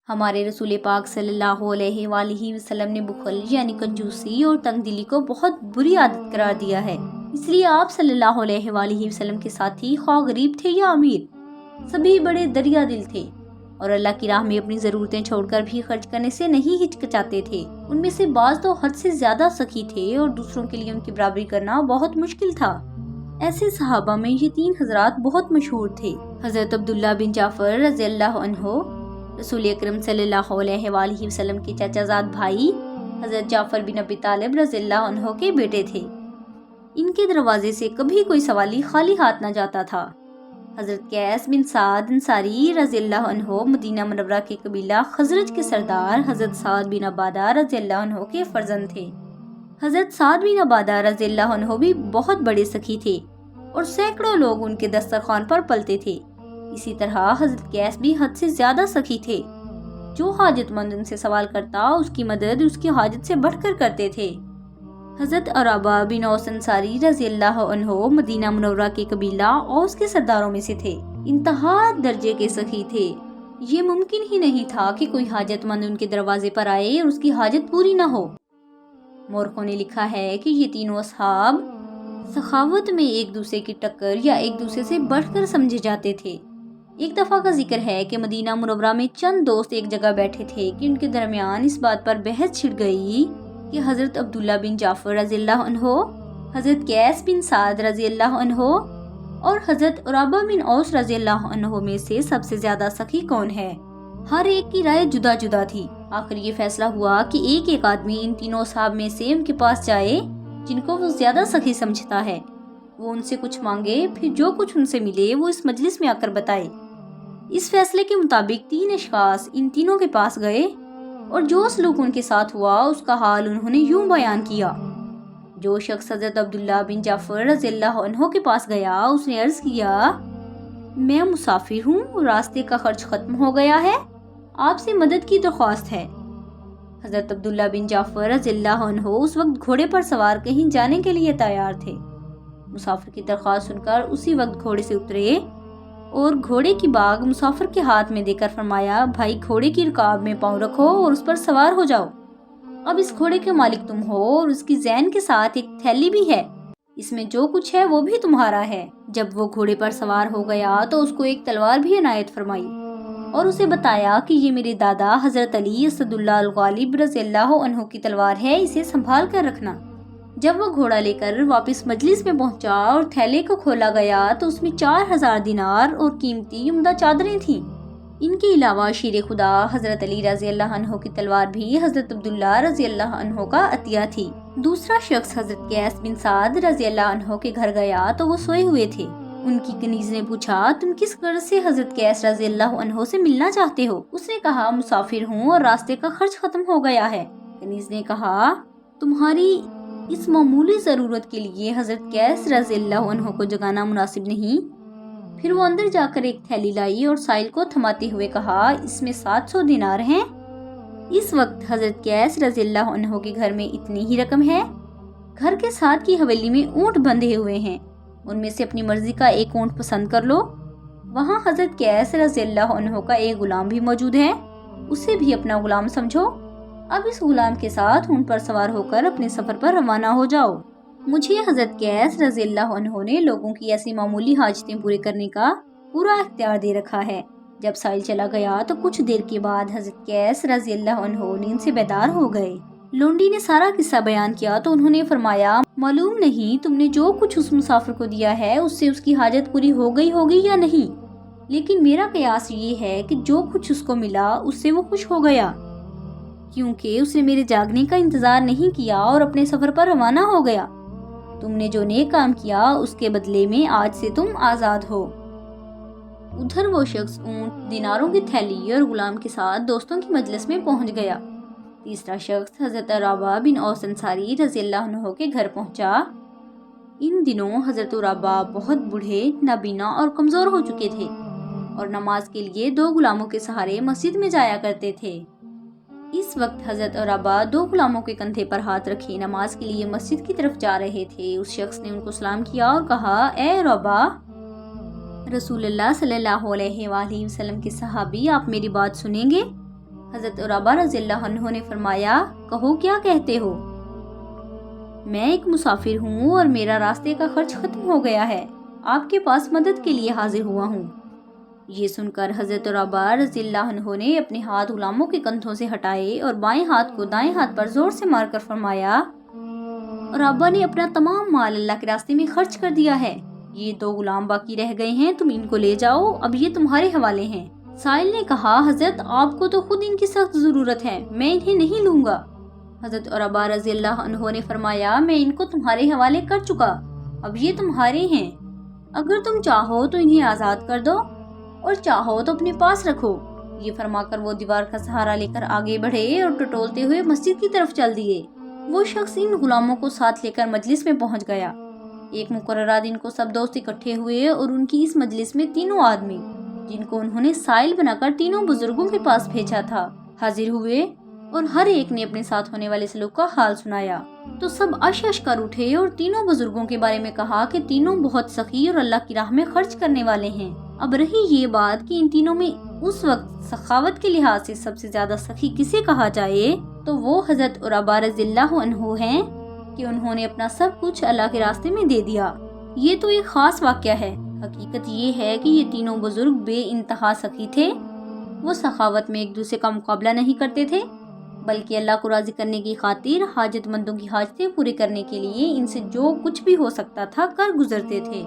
ہمارے رسول پاک صلی اللہ علیہ وآلہ وسلم نے بخل یعنی کنجوسی اور تنگ دلی کو بہت بری عادت قرار دیا ہے۔ اس لیے آپ صلی اللہ علیہ وآلہ وسلم کے ساتھی خواہ غریب تھے یا امیر، سبھی بڑے دریا دل تھے اور اللہ کی راہ میں اپنی ضرورتیں چھوڑ کر بھی خرچ کرنے سے نہیں ہچکچاتے تھے۔ ان میں سے بعض تو حد سے زیادہ سخی تھے اور دوسروں کے لیے ان کی برابری کرنا بہت مشکل تھا۔ ایسے صحابہ میں یہ 3 حضرات بہت مشہور تھے۔ حضرت عبداللہ بن جعفر رضی اللہ عنہ رسول اکرم صلی اللہ علیہ وآلہ وسلم کے چچا زاد بھائی حضرت جعفر بن ابی طالب رضی اللہ عنہ کے بیٹے تھے۔ ان کے دروازے سے کبھی کوئی سوالی خالی ہاتھ نہ جاتا تھا۔ حضرت قیس بن سعد انصاری رضی اللہ عنہ مدینہ منورہ کے قبیلہ خزرج کے سردار حضرت سعد بن عبادہ رضی اللہ عنہ کے فرزند تھے۔ حضرت سعد بن عبادہ رضی اللہ عنہ بھی بہت بڑے سخی تھے اور سینکڑوں لوگ ان کے دسترخوان پر پلتے تھے۔ اسی طرح حضرت قیس بھی حد سے زیادہ سخی تھے۔ جو حاجت مند ان سے سوال کرتا اس کی مدد اس کی حاجت سے بڑھ کر کرتے تھے۔ حضرت عرابہ بن اوس انصاری رضی اللہ عنہ مدینہ منورہ کے قبیلہ اوس کے سرداروں میں سے تھے۔ انتہا درجے کے سخی تھے۔ یہ ممکن ہی نہیں تھا کہ کوئی حاجت مند ان کے دروازے پر آئے اور اس کی حاجت پوری نہ ہو۔ مورخوں نے لکھا ہے کہ یہ تینوں اصحاب سخاوت میں ایک دوسرے کی ٹکر یا ایک دوسرے سے بڑھ کر سمجھے جاتے تھے۔ ایک دفعہ کا ذکر ہے کہ مدینہ منورہ میں چند دوست ایک جگہ بیٹھے تھے کہ ان کے درمیان اس بات پر بحث چھڑ گئی کہ حضرت عبداللہ بن جعفر رضی اللہ عنہ، حضرت قیس بن سعد رضی اللہ عنہ اور حضرت عرابہ بن اوس رضی اللہ عنہ میں سے سب سے زیادہ سخی کون ہے۔ ہر ایک کی رائے جدا جدا تھی۔ آخر یہ فیصلہ ہوا کہ ایک آدمی ان تینوں صحاب میں سے ان کے پاس جائے جن کو وہ زیادہ سخی سمجھتا ہے، وہ ان سے کچھ مانگے، پھر جو کچھ ان سے ملے وہ اس مجلس میں آ کر بتائے۔ اس فیصلے کے مطابق 3 اشخاص ان تینوں کے پاس گئے اور جو سلوک ان کے ساتھ ہوا اس کا حال انہوں نے یوں بیان کیا۔ جو شخص حضرت عبداللہ بن جعفر رضی اللہ عنہ کے پاس گیا، اس نے عرض کیا، میں مسافر ہوں، راستے کا خرچ ختم ہو گیا ہے، آپ سے مدد کی درخواست ہے۔ حضرت عبداللہ بن جعفر رضی اللہ عنہ اس وقت گھوڑے پر سوار کہیں جانے کے لیے تیار تھے۔ مسافر کی درخواست سن کر اسی وقت گھوڑے سے اترے اور گھوڑے کی باگ مسافر کے ہاتھ میں دے کر فرمایا، بھائی گھوڑے کی رکاب میں پاؤں رکھو اور اس پر سوار ہو جاؤ۔ اب اس گھوڑے کے مالک تم ہو اور اس کی زین کے ساتھ ایک تھیلی بھی ہے، اس میں جو کچھ ہے وہ بھی تمہارا ہے۔ جب وہ گھوڑے پر سوار ہو گیا تو اس کو ایک تلوار بھی عنایت فرمائی اور اسے بتایا کہ یہ میرے دادا حضرت علی اسد اللہ الغالب رضی اللہ عنہ کی تلوار ہے، اسے سنبھال کر رکھنا۔ جب وہ گھوڑا لے کر واپس مجلس میں پہنچا اور تھیلے کو کھولا گیا تو اس میں 4000 دینار اور قیمتی عمدہ چادریں تھیں۔ ان کے علاوہ شیر خدا حضرت علی رضی اللہ عنہ کی تلوار بھی حضرت عبداللہ رضی اللہ عنہ کا عطیہ تھی۔ دوسرا شخص حضرت قیس بن سعد رضی اللہ عنہ کے گھر گیا تو وہ سوئے ہوئے تھے۔ ان کی کنیز نے پوچھا، تم کس غرض سے حضرت قیس رضی اللہ عنہ سے ملنا چاہتے ہو؟ اس نے کہا، مسافر ہوں اور راستے کا خرچ ختم ہو گیا ہے۔ کنیز نے کہا، تمہاری اس معمولی ضرورت کے لیے حضرت قیس رضی اللہ عنہ کو جگانا مناسب نہیں۔ پھر وہ اندر جا کر ایک تھیلی لائی اور سائل کو تھماتے ہوئے کہا، اس میں 700 دینار ہیں۔ اس وقت حضرت قیس رضی اللہ عنہ کے گھر میں اتنی ہی رقم ہے۔ گھر کے ساتھ کی حویلی میں اونٹ بندھے ہوئے ہیں، ان میں سے اپنی مرضی کا ایک اونٹ پسند کر لو۔ وہاں حضرت قیس رضی اللہ عنہ کا ایک غلام بھی موجود ہے، اسے بھی اپنا غلام سمجھو۔ اب اس غلام کے ساتھ اونٹ پر سوار ہو کر اپنے سفر پر روانہ ہو جاؤ۔ مجھے حضرت قیس رضی اللہ عنہ نے لوگوں کی ایسی معمولی حاجتیں پورے کرنے کا پورا اختیار دے رکھا ہے۔ جب سائل چلا گیا تو کچھ دیر کے بعد حضرت قیس رضی اللہ عنہ نیند سے بیدار ہو گئے۔ لونڈی نے سارا قصہ بیان کیا تو انہوں نے فرمایا، معلوم نہیں تم نے جو کچھ اس مسافر کو دیا ہے اس سے اس کی حاجت پوری ہو گئی ہوگی یا نہیں، لیکن میرا قیاس یہ ہے کہ جو کچھ اس کو ملا اس سے وہ خوش ہو گیا، کیونکہ اس نے میرے جاگنے کا انتظار نہیں کیا اور اپنے سفر پر روانہ ہو گیا۔ تم نے جو نیک کام کیا اس کے بدلے میں آج سے تم آزاد ہو۔ ادھر وہ شخص اونٹ، دیناروں کی تھیلی اور غلام کے ساتھ دوستوں کی مجلس میں پہنچ گیا۔ تیسرا شخص حضرت عرابہ بن اوس انصاری رضی اللہ عنہ کے گھر پہنچا۔ ان دنوں حضرت عرابہ بہت بوڑھے، نابینا اور کمزور ہو چکے تھے اور نماز کے لیے 2 غلاموں کے سہارے مسجد میں جایا کرتے تھے۔ اس وقت حضرت عرابہ 2 غلاموں کے کندھے پر ہاتھ رکھے نماز کے لیے مسجد کی طرف جا رہے تھے۔ اس شخص نے ان کو سلام کیا اور کہا، اے عرابہ، رسول اللہ صلی اللہ علیہ وآلہ وسلم کے صحابی، آپ میری بات سنیں گے؟ حضرت عرابہ رضی اللہ عنہ نے فرمایا، کہو کیا کہتے ہو؟ میں ایک مسافر ہوں اور میرا راستے کا خرچ ختم ہو گیا ہے، آپ کے پاس مدد کے لیے حاضر ہوا ہوں۔ یہ سن کر حضرت عرابہ رضی اللہ عنہ نے اپنے ہاتھ غلاموں کے کندھوں سے ہٹائے اور بائیں ہاتھ کو دائیں ہاتھ پر زور سے مار کر فرمایا، عرابہ نے اپنا تمام مال اللہ کے راستے میں خرچ کر دیا ہے، یہ 2 غلام باقی رہ گئے ہیں، تم ان کو لے جاؤ، اب یہ تمہارے حوالے ہیں۔ سائل نے کہا، حضرت آپ کو تو خود ان کی سخت ضرورت ہے، میں انہیں نہیں لوں گا۔ حضرت عرابہ رضی اللہ عنہ نے فرمایا، میں ان کو تمہارے حوالے کر چکا، اب یہ تمہارے ہیں، اگر تم چاہو تو انہیں آزاد کر دو اور چاہو تو اپنے پاس رکھو۔ یہ فرما کر وہ دیوار کا سہارا لے کر آگے بڑھے اور ٹٹولتے ہوئے مسجد کی طرف چل دیے۔ وہ شخص ان غلاموں کو ساتھ لے کر مجلس میں پہنچ گیا۔ ایک مقررہ دن کو سب دوست اکٹھے ہوئے اور ان کی اس مجلس میں 3 آدمی، جن کو انہوں نے سائل بنا کر 3 بزرگوں کے پاس بھیجا تھا، حاضر ہوئے اور ہر ایک نے اپنے ساتھ ہونے والے سلوک کا حال سنایا۔ تو سب اش کر اٹھے اور 3 بزرگوں کے بارے میں کہا کہ 3 بہت سخی اور اللہ کی راہ میں خرچ کرنے والے ہیں۔ اب رہی یہ بات کہ ان 3 میں اس وقت سخاوت کے لحاظ سے سب سے زیادہ سخی کسے کہا جائے تو وہ حضرت عرابہ رضی اللہ عنہ ہیں کہ انہوں نے اپنا سب کچھ اللہ کے راستے میں دے دیا۔ یہ تو ایک خاص واقعہ ہے، حقیقت یہ ہے کہ یہ 3 بزرگ بے انتہا سخی تھے۔ وہ سخاوت میں ایک دوسرے کا مقابلہ نہیں کرتے تھے، بلکہ اللہ کو راضی کرنے کی خاطر حاجت مندوں کی حاجتیں پورے کرنے کے لیے ان سے جو کچھ بھی ہو سکتا تھا کر گزرتے تھے۔